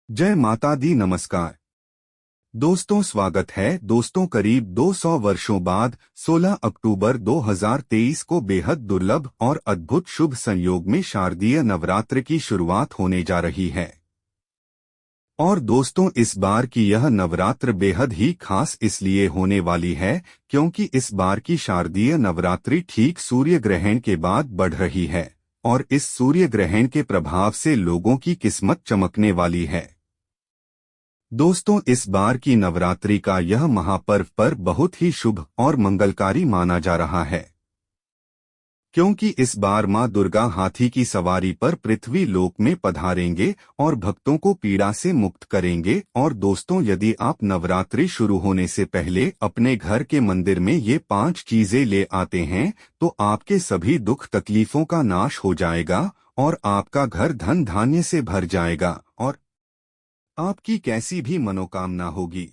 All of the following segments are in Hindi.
जय माता दी। नमस्कार दोस्तों, स्वागत है दोस्तों। करीब 200 वर्षों बाद 16 अक्टूबर 2023 को बेहद दुर्लभ और अद्भुत शुभ संयोग में शारदीय नवरात्र की शुरुआत होने जा रही है। और दोस्तों, इस बार की यह नवरात्र बेहद ही खास इसलिए होने वाली है क्योंकि इस बार की शारदीय नवरात्रि ठीक सूर्य ग्रहण के बाद बढ़ रही है और इस सूर्य ग्रहण के प्रभाव से लोगों की किस्मत चमकने वाली है। दोस्तों, इस बार की नवरात्रि का यह महापर्व पर बहुत ही शुभ और मंगलकारी माना जा रहा है क्योंकि इस बार मां दुर्गा हाथी की सवारी पर पृथ्वी लोक में पधारेंगे और भक्तों को पीड़ा से मुक्त करेंगे। और दोस्तों, यदि आप नवरात्रि शुरू होने से पहले अपने घर के मंदिर में ये 5 चीजें ले आते हैं तो आपके सभी दुख तकलीफों का नाश हो जाएगा और आपका घर धन धान्य से भर जाएगा और आपकी कैसी भी मनोकामना होगी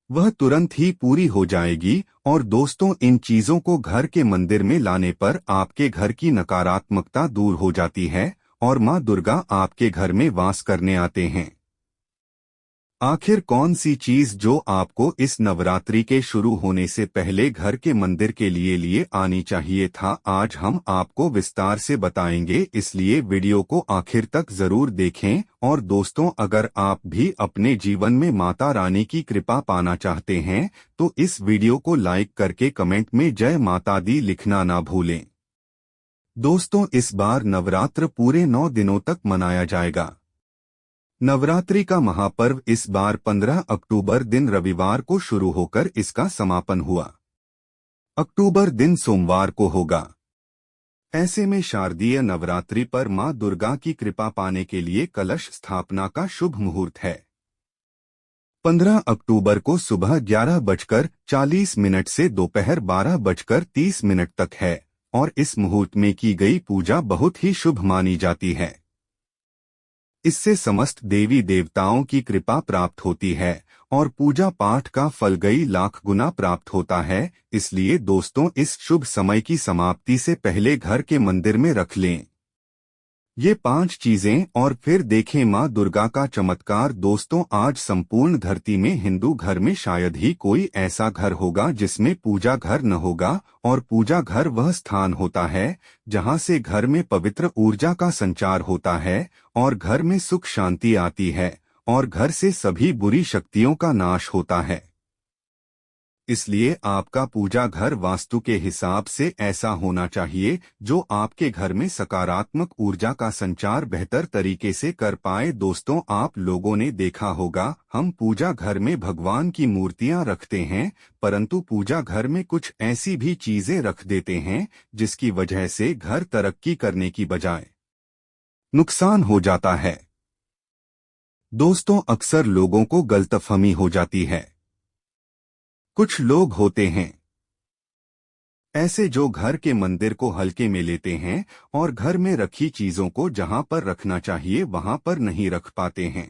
वह तुरंत ही पूरी हो जाएगी। और दोस्तों, इन चीजों को घर के मंदिर में लाने पर आपके घर की नकारात्मकता दूर हो जाती है और मां दुर्गा आपके घर में वास करने आते हैं। आखिर कौन सी चीज जो आपको इस नवरात्रि के शुरू होने से पहले घर के मंदिर के लिए आनी चाहिए था, आज हम आपको विस्तार से बताएंगे, इसलिए वीडियो को आखिर तक जरूर देखें। और दोस्तों, अगर आप भी अपने जीवन में माता रानी की कृपा पाना चाहते हैं तो इस वीडियो को लाइक करके कमेंट में जय माता दी लिखना ना भूलें। दोस्तों, इस बार नवरात्र पूरे 9 दिनों तक मनाया जाएगा। नवरात्रि का महापर्व इस बार 15 अक्टूबर दिन रविवार को शुरू होकर इसका समापन हुआ अक्टूबर दिन सोमवार को होगा। ऐसे में शारदीय नवरात्रि पर मां दुर्गा की कृपा पाने के लिए कलश स्थापना का शुभ मुहूर्त है। 15 अक्टूबर को सुबह 11:40 से दोपहर 12:30 तक है और इस मुहूर्त में की गई पूजा बहुत ही शुभ मानी जाती है। इससे समस्त देवी देवताओं की कृपा प्राप्त होती है और पूजा पाठ का फल कई लाख गुना प्राप्त होता है। इसलिए दोस्तों, इस शुभ समय की समाप्ति से पहले घर के मंदिर में रख लें ये 5 चीजें और फिर देखें मां दुर्गा का चमत्कार। दोस्तों, आज संपूर्ण धरती में हिंदू घर में शायद ही कोई ऐसा घर होगा जिसमें पूजा घर न होगा। और पूजा घर वह स्थान होता है जहां से घर में पवित्र ऊर्जा का संचार होता है और घर में सुख शांति आती है और घर से सभी बुरी शक्तियों का नाश होता है। इसलिए आपका पूजा घर वास्तु के हिसाब से ऐसा होना चाहिए जो आपके घर में सकारात्मक ऊर्जा का संचार बेहतर तरीके से कर पाए। दोस्तों, आप लोगों ने देखा होगा हम पूजा घर में भगवान की मूर्तियां रखते हैं, परंतु पूजा घर में कुछ ऐसी भी चीजें रख देते हैं जिसकी वजह से घर तरक्की करने की बजाय नुकसान हो जाता है। दोस्तों, अक्सर लोगों को गलतफहमी हो जाती है। कुछ लोग होते हैं ऐसे जो घर के मंदिर को हल्के में लेते हैं और घर में रखी चीजों को जहां पर रखना चाहिए वहां पर नहीं रख पाते हैं।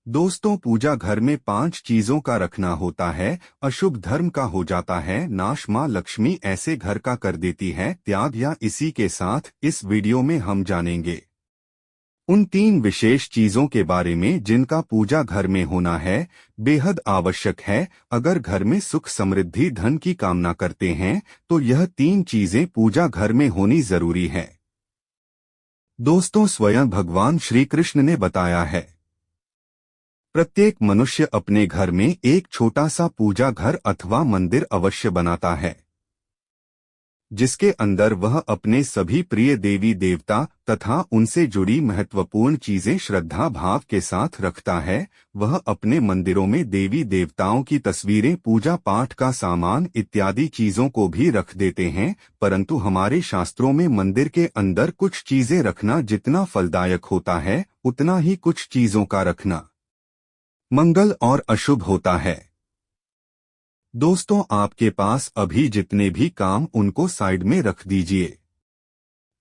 दोस्तों, पूजा घर में 5 चीजों का रखना होता है, अशुभ धर्म का हो जाता है, नाश मां लक्ष्मी ऐसे घर का कर देती है त्याग। या इसी के साथ इस वीडियो में हम जानेंगे उन 3 विशेष चीजों के बारे में जिनका पूजा घर में होना है बेहद आवश्यक है। अगर घर में सुख समृद्धि धन की कामना करते हैं तो यह 3 चीजें पूजा घर में होनी जरूरी है। दोस्तों, स्वयं भगवान श्री कृष्ण ने बताया है प्रत्येक मनुष्य अपने घर में एक छोटा सा पूजा घर अथवा मंदिर अवश्य बनाता है जिसके अंदर वह अपने सभी प्रिय देवी देवता तथा उनसे जुड़ी महत्वपूर्ण चीजें श्रद्धा भाव के साथ रखता है। वह अपने मंदिरों में देवी देवताओं की तस्वीरें, पूजा पाठ का सामान इत्यादि चीजों को भी रख देते हैं, परंतु हमारे शास्त्रों में मंदिर के अंदर कुछ चीजें रखना जितना फलदायक होता है उतना ही कुछ चीजों का रखना मंगल और अशुभ होता है। दोस्तों, आपके पास अभी जितने भी काम उनको साइड में रख दीजिए।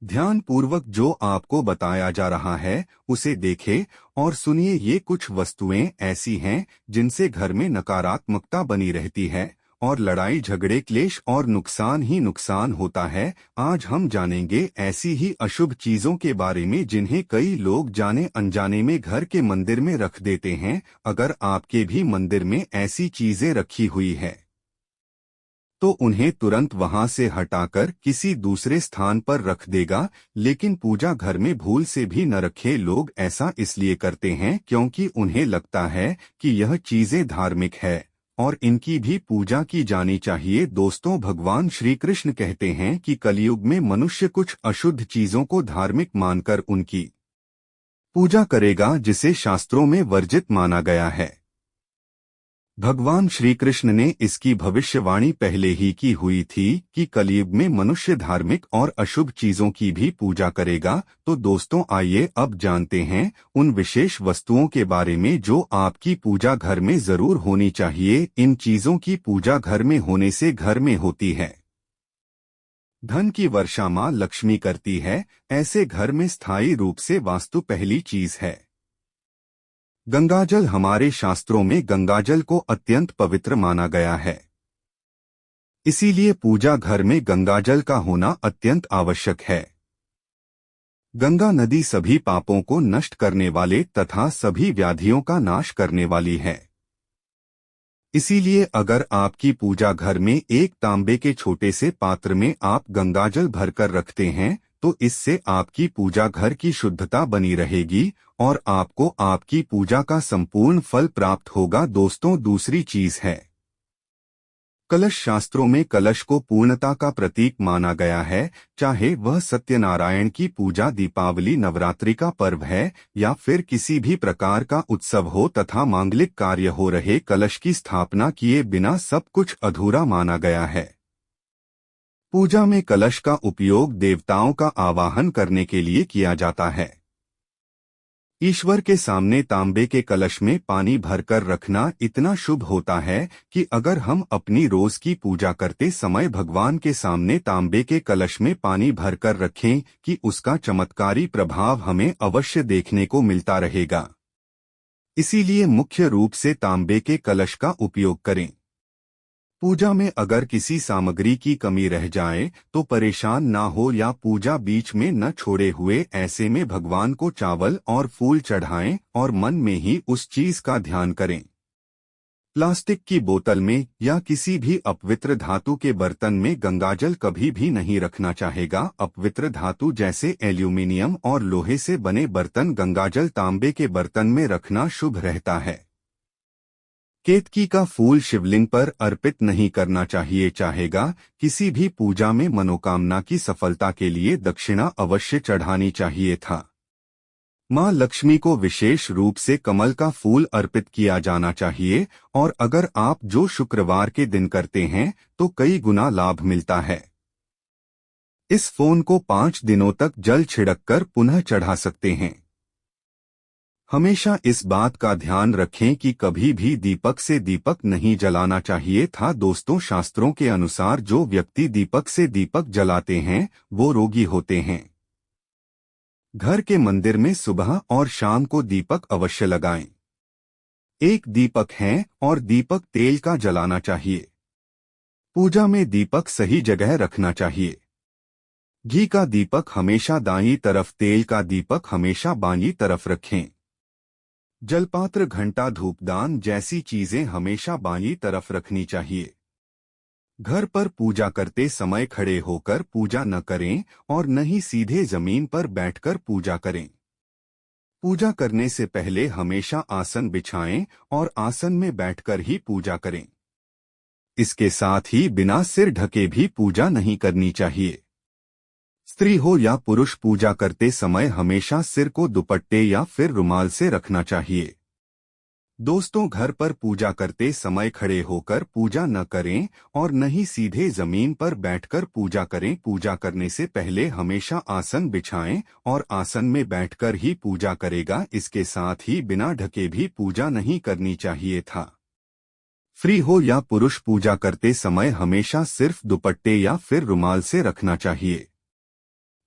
ध्यान पूर्वक जो आपको बताया जा रहा है उसे देखें और सुनिए। ये कुछ वस्तुएं ऐसी हैं जिनसे घर में नकारात्मकता बनी रहती है और लड़ाई झगड़े क्लेश और नुकसान ही नुकसान होता है। आज हम जानेंगे ऐसी ही अशुभ चीजों के बारे में जिन्हें कई लोग जाने अनजाने में घर के मंदिर में रख देते हैं। अगर आपके भी मंदिर में ऐसी चीजें रखी हुई है तो उन्हें तुरंत वहां से हटाकर किसी दूसरे स्थान पर रख देगा, लेकिन पूजा घर में भूल से भी न रखे। लोग ऐसा इसलिए करते हैं क्योंकि उन्हें लगता है कि यह चीजें धार्मिक है और इनकी भी पूजा की जानी चाहिए। दोस्तों, भगवान श्री कृष्ण कहते हैं कि कलयुग में मनुष्य कुछ अशुद्ध चीजों को धार्मिक मानकर उनकी पूजा करेगा, जिसे शास्त्रों में वर्जित माना गया है। भगवान श्री कृष्ण ने इसकी भविष्यवाणी पहले ही की हुई थी कि कलयुग में मनुष्य धार्मिक और अशुभ चीजों की भी पूजा करेगा। तो दोस्तों, आइए अब जानते हैं उन विशेष वस्तुओं के बारे में जो आपकी पूजा घर में जरूर होनी चाहिए। इन चीजों की पूजा घर में होने से घर में होती है धन की वर्षा। मां लक्ष्मी करती है। ऐसे घर में स्थायी रूप से वास्तु पहली चीज है। गंगाजल। हमारे शास्त्रों में गंगाजल को अत्यंत पवित्र माना गया है, इसीलिए पूजा घर में गंगाजल का होना अत्यंत आवश्यक है। गंगा नदी सभी पापों को नष्ट करने वाले तथा सभी व्याधियों का नाश करने वाली है। इसीलिए अगर आपकी पूजा घर में एक तांबे के छोटे से पात्र में आप गंगाजल भरकर रखते हैं तो इससे आपकी पूजा घर की शुद्धता बनी रहेगी और आपको आपकी पूजा का संपूर्ण फल प्राप्त होगा। दोस्तों, दूसरी चीज है कलश। शास्त्रों में कलश को पूर्णता का प्रतीक माना गया है। चाहे वह सत्यनारायण की पूजा, दीपावली, नवरात्रि का पर्व है या फिर किसी भी प्रकार का उत्सव हो तथा मांगलिक कार्य हो रहे, कलश की स्थापना किए बिना सब कुछ अधूरा माना गया है। पूजा में कलश का उपयोग देवताओं का आवाहन करने के लिए किया जाता है। ईश्वर के सामने तांबे के कलश में पानी भरकर रखना इतना शुभ होता है कि अगर हम अपनी रोज की पूजा करते समय भगवान के सामने तांबे के कलश में पानी भरकर रखें कि उसका चमत्कारी प्रभाव हमें अवश्य देखने को मिलता रहेगा। इसीलिए मुख्य रूप से तांबे के कलश का उपयोग करें। पूजा में अगर किसी सामग्री की कमी रह जाए तो परेशान ना हो या पूजा बीच में न छोड़े हुए ऐसे में भगवान को चावल और फूल चढ़ाएं और मन में ही उस चीज का ध्यान करें। प्लास्टिक की बोतल में या किसी भी अपवित्र धातु के बर्तन में गंगाजल कभी भी नहीं रखना चाहेगा। अपवित्र धातु जैसे एल्यूमिनियम और लोहे से बने बर्तन, गंगाजल तांबे के बर्तन में रखना शुभ रहता है। केतकी का फूल शिवलिंग पर अर्पित नहीं करना चाहिए। चाहेगा किसी भी पूजा में मनोकामना की सफलता के लिए दक्षिणा अवश्य चढ़ानी चाहिए था। मां लक्ष्मी को विशेष रूप से कमल का फूल अर्पित किया जाना चाहिए और अगर आप जो शुक्रवार के दिन करते हैं तो कई गुना लाभ मिलता है। इस फोन को 5 दिनों तक जल छिड़ककर पुनः चढ़ा सकते हैं। हमेशा इस बात का ध्यान रखें कि कभी भी दीपक से दीपक नहीं जलाना चाहिए था। दोस्तों, शास्त्रों के अनुसार जो व्यक्ति दीपक से दीपक जलाते हैं वो रोगी होते हैं। घर के मंदिर में सुबह और शाम को दीपक अवश्य लगाएं। एक दीपक है और दीपक तेल का जलाना चाहिए। पूजा में दीपक सही जगह रखना चाहिए। घी का दीपक हमेशा दाईं तरफ, तेल का दीपक हमेशा बाईं तरफ रखें। जलपात्र, घंटा, धूपदान जैसी चीजें हमेशा बाईं तरफ रखनी चाहिए। घर पर पूजा करते समय खड़े होकर पूजा न करें और न ही सीधे जमीन पर बैठकर पूजा करें। पूजा करने से पहले हमेशा आसन बिछाएं और आसन में बैठकर ही पूजा करें। इसके साथ ही बिना सिर ढके भी पूजा नहीं करनी चाहिए। स्त्री हो या पुरुष, पूजा करते समय हमेशा सिर को दुपट्टे या फिर रुमाल से रखना चाहिए। दोस्तों, घर पर पूजा करते समय खड़े होकर पूजा न करें और न ही सीधे जमीन पर बैठकर पूजा करें। पूजा करने से पहले हमेशा आसन बिछाएं और आसन में बैठकर ही पूजा करेगा। इसके साथ ही बिना ढके भी पूजा नहीं करनी चाहिए था। स्त्री हो या पुरुष, पूजा करते समय हमेशा सिर्फ दुपट्टे या फिर रुमाल से रखना चाहिए।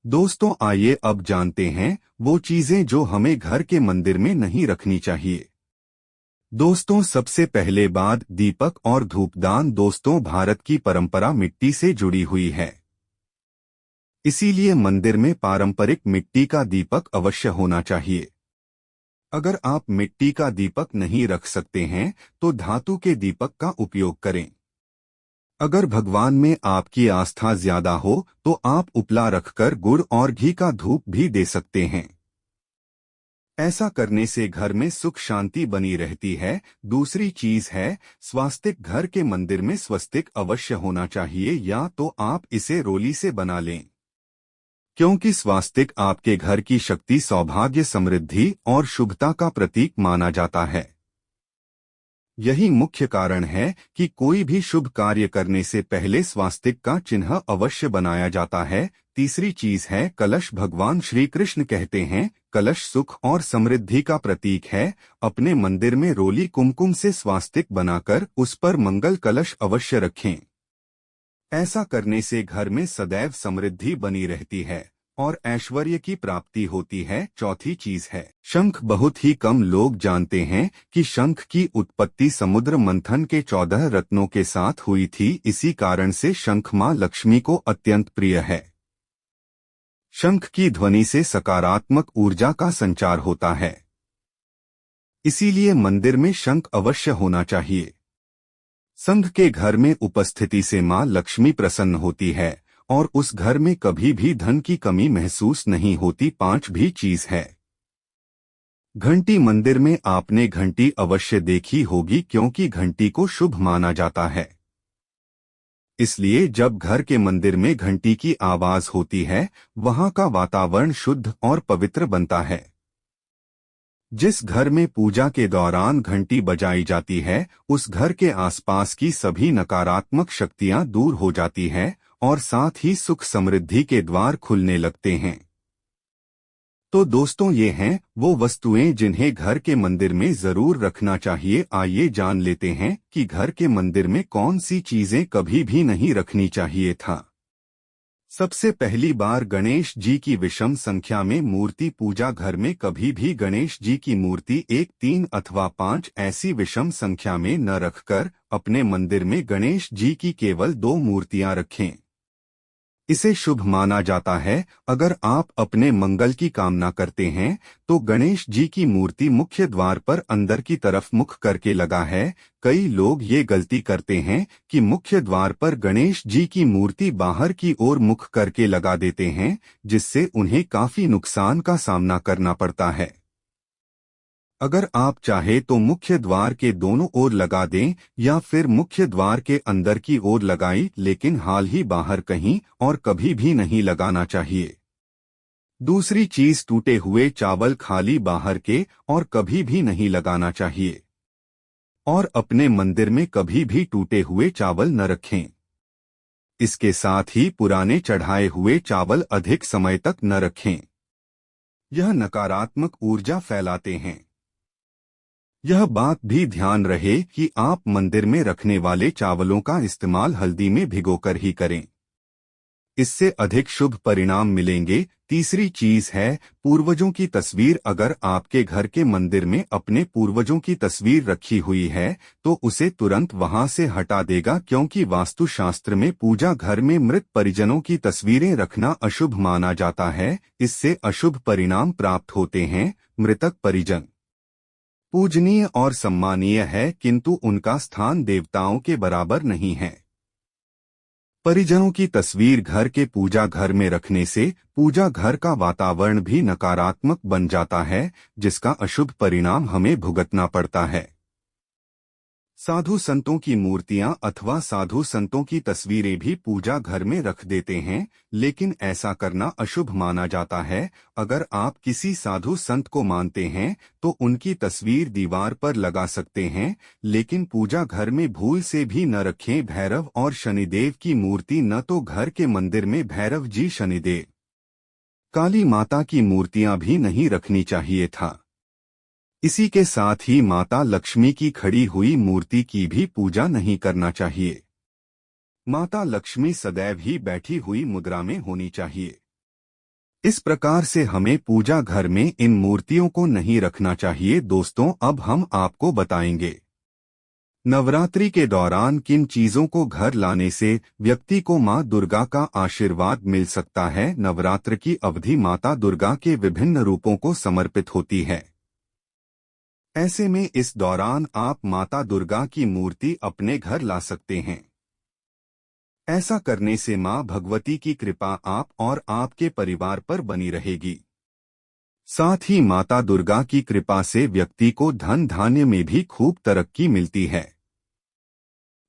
दोस्तों, आइए अब जानते हैं वो चीजें जो हमें घर के मंदिर में नहीं रखनी चाहिए। दोस्तों, सबसे पहले बाद दीपक और धूपदान। दोस्तों, भारत की परंपरा मिट्टी से जुड़ी हुई है। इसीलिए मंदिर में पारंपरिक मिट्टी का दीपक अवश्य होना चाहिए। अगर आप मिट्टी का दीपक नहीं रख सकते हैं तो धातु के दीपक का उपयोग करें। अगर भगवान में आपकी आस्था ज्यादा हो तो आप उपला रखकर गुड़ और घी का धूप भी दे सकते हैं। ऐसा करने से घर में सुख शांति बनी रहती है। दूसरी चीज है स्वास्तिक। घर के मंदिर में स्वस्तिक अवश्य होना चाहिए, या तो आप इसे रोली से बना लें, क्योंकि स्वास्तिक आपके घर की शक्ति, सौभाग्य, समृद्धि और शुभता का प्रतीक माना जाता है। यही मुख्य कारण है कि कोई भी शुभ कार्य करने से पहले स्वास्तिक का चिन्ह अवश्य बनाया जाता है। तीसरी चीज है कलश। भगवान श्री कृष्ण कहते हैं कलश सुख और समृद्धि का प्रतीक है। अपने मंदिर में रोली कुमकुम से स्वास्तिक बनाकर उस पर मंगल कलश अवश्य रखें। ऐसा करने से घर में सदैव समृद्धि बनी रहती है और ऐश्वर्य की प्राप्ति होती है। चौथी चीज है शंख। बहुत ही कम लोग जानते हैं कि शंख की उत्पत्ति समुद्र मंथन के 14 रत्नों के साथ हुई थी। इसी कारण से शंख मां लक्ष्मी को अत्यंत प्रिय है। शंख की ध्वनि से सकारात्मक ऊर्जा का संचार होता है, इसीलिए मंदिर में शंख अवश्य होना चाहिए। शंख के घर में उपस्थिति से मां लक्ष्मी प्रसन्न होती है और उस घर में कभी भी धन की कमी महसूस नहीं होती। पांचवी चीज है घंटी। मंदिर में आपने घंटी अवश्य देखी होगी, क्योंकि घंटी को शुभ माना जाता है। इसलिए जब घर के मंदिर में घंटी की आवाज होती है, वहां का वातावरण शुद्ध और पवित्र बनता है। जिस घर में पूजा के दौरान घंटी बजाई जाती है, उस घर के आसपास की सभी नकारात्मक शक्तियां दूर हो जाती हैं और साथ ही सुख समृद्धि के द्वार खुलने लगते हैं। तो दोस्तों, ये हैं वो वस्तुएं जिन्हें घर के मंदिर में जरूर रखना चाहिए। आइए जान लेते हैं कि घर के मंदिर में कौन सी चीजें कभी भी नहीं रखनी चाहिए था। सबसे पहली बार गणेश जी की विषम संख्या में मूर्ति पूजा। घर में कभी भी गणेश जी की मूर्ति 1, 3 अथवा 5 ऐसी विषम संख्या में न रखकर अपने मंदिर में गणेश जी की केवल 2 मूर्तियां रखें। इसे शुभ माना जाता है। अगर आप अपने मंगल की कामना करते हैं तो गणेश जी की मूर्ति मुख्य द्वार पर अंदर की तरफ मुख करके लगा है। कई लोग ये गलती करते हैं कि मुख्य द्वार पर गणेश जी की मूर्ति बाहर की ओर मुख करके लगा देते हैं, जिससे उन्हें काफी नुकसान का सामना करना पड़ता है। अगर आप चाहे तो मुख्य द्वार के दोनों ओर लगा दें या फिर मुख्य द्वार के अंदर की ओर लगाई, लेकिन हाल ही बाहर कहीं और कभी भी नहीं लगाना चाहिए। दूसरी चीज टूटे हुए चावल खाली बाहर के और कभी भी नहीं लगाना चाहिए। और अपने मंदिर में कभी भी टूटे हुए चावल न रखें। इसके साथ ही पुराने चढ़ाए हुए चावल अधिक समय तक न रखें। यह नकारात्मक ऊर्जा फैलाते हैं। यह बात भी ध्यान रहे कि आप मंदिर में रखने वाले चावलों का इस्तेमाल हल्दी में भिगोकर ही करें। इससे अधिक शुभ परिणाम मिलेंगे। तीसरी चीज है पूर्वजों की तस्वीर। अगर आपके घर के मंदिर में अपने पूर्वजों की तस्वीर रखी हुई है तो उसे तुरंत वहां से हटा देगा, क्योंकि वास्तुशास्त्र में पूजा घर में मृत परिजनों की तस्वीरें रखना अशुभ माना जाता है। इससे अशुभ परिणाम प्राप्त होते हैं। मृतक परिजन पूजनीय और सम्मानीय है, किंतु उनका स्थान देवताओं के बराबर नहीं है। परिजनों की तस्वीर घर के पूजा घर में रखने से पूजा घर का वातावरण भी नकारात्मक बन जाता है, जिसका अशुभ परिणाम हमें भुगतना पड़ता है। साधु संतों की मूर्तियां अथवा साधु संतों की तस्वीरें भी पूजा घर में रख देते हैं, लेकिन ऐसा करना अशुभ माना जाता है। अगर आप किसी साधु संत को मानते हैं तो उनकी तस्वीर दीवार पर लगा सकते हैं, लेकिन पूजा घर में भूल से भी न रखें। भैरव और शनिदेव की मूर्ति न तो घर के मंदिर में भैरव जी, शनिदेव, काली माता की मूर्तियां भी नहीं रखनी चाहिए था। इसी के साथ ही माता लक्ष्मी की खड़ी हुई मूर्ति की भी पूजा नहीं करना चाहिए। माता लक्ष्मी सदैव ही बैठी हुई मुद्रा में होनी चाहिए। इस प्रकार से हमें पूजा घर में इन मूर्तियों को नहीं रखना चाहिए। दोस्तों, अब हम आपको बताएंगे नवरात्रि के दौरान किन चीजों को घर लाने से व्यक्ति को मां दुर्गा का आशीर्वाद मिल सकता है। नवरात्र की अवधि माता दुर्गा के विभिन्न रूपों को समर्पित होती है। ऐसे में इस दौरान आप माता दुर्गा की मूर्ति अपने घर ला सकते हैं। ऐसा करने से मां भगवती की कृपा आप और आपके परिवार पर बनी रहेगी। साथ ही माता दुर्गा की कृपा से व्यक्ति को धन धान्य में भी खूब तरक्की मिलती है।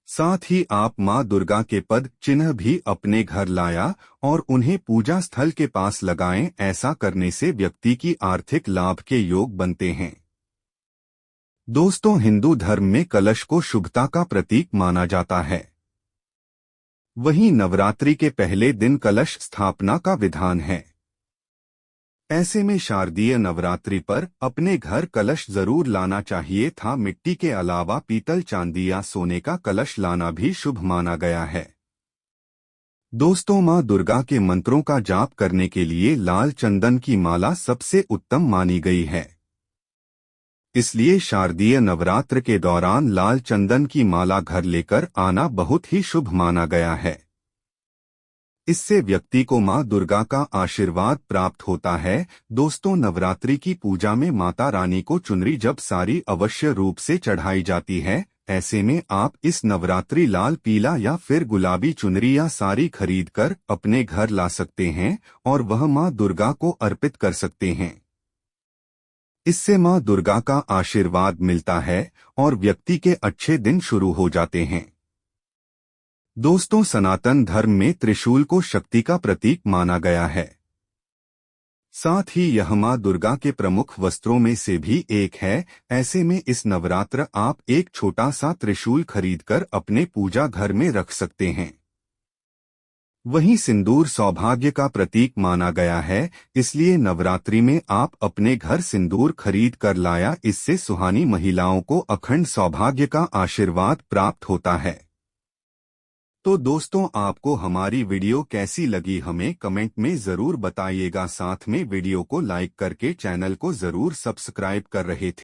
साथ ही आप मां दुर्गा के पद चिन्ह भी अपने घर लाया और उन्हें पूजा स्थल के पास लगाएं। ऐसा करने से व्यक्ति की आर्थिक लाभ के योग बनते हैं। दोस्तों, हिंदू धर्म में कलश को शुभता का प्रतीक माना जाता है। वहीं नवरात्रि के पहले दिन कलश स्थापना का विधान है। ऐसे में शारदीय नवरात्रि पर अपने घर कलश जरूर लाना चाहिए था। मिट्टी के अलावा पीतल, चांदी या सोने का कलश लाना भी शुभ माना गया है। दोस्तों, मां दुर्गा के मंत्रों का जाप करने के लिए लाल चंदन की माला सबसे उत्तम मानी गई है। इसलिए शारदीय नवरात्र के दौरान लाल चंदन की माला घर लेकर आना बहुत ही शुभ माना गया है। इससे व्यक्ति को मां दुर्गा का आशीर्वाद प्राप्त होता है। दोस्तों, नवरात्रि की पूजा में माता रानी को चुनरी जब सारी अवश्य रूप से चढ़ाई जाती है। ऐसे में आप इस नवरात्रि लाल, पीला या फिर गुलाबी चुनरी या साड़ी खरीदकर अपने घर ला सकते हैं और वह मां दुर्गा को अर्पित कर सकते हैं। इससे मां दुर्गा का आशीर्वाद मिलता है और व्यक्ति के अच्छे दिन शुरू हो जाते हैं। दोस्तों, सनातन धर्म में त्रिशूल को शक्ति का प्रतीक माना गया है। साथ ही यह मां दुर्गा के प्रमुख वस्त्रों में से भी एक है। ऐसे में इस नवरात्र आप एक छोटा सा त्रिशूल खरीदकर अपने पूजा घर में रख सकते हैं। वहीं सिंदूर सौभाग्य का प्रतीक माना गया है, इसलिए नवरात्रि में आप अपने घर सिंदूर खरीद कर लाया। इससे सुहानी महिलाओं को अखंड सौभाग्य का आशीर्वाद प्राप्त होता है। तो दोस्तों, आपको हमारी वीडियो कैसी लगी हमें कमेंट में जरूर बताइएगा। साथ में वीडियो को लाइक करके चैनल को जरूर सब्सक्राइब कर रहे थे।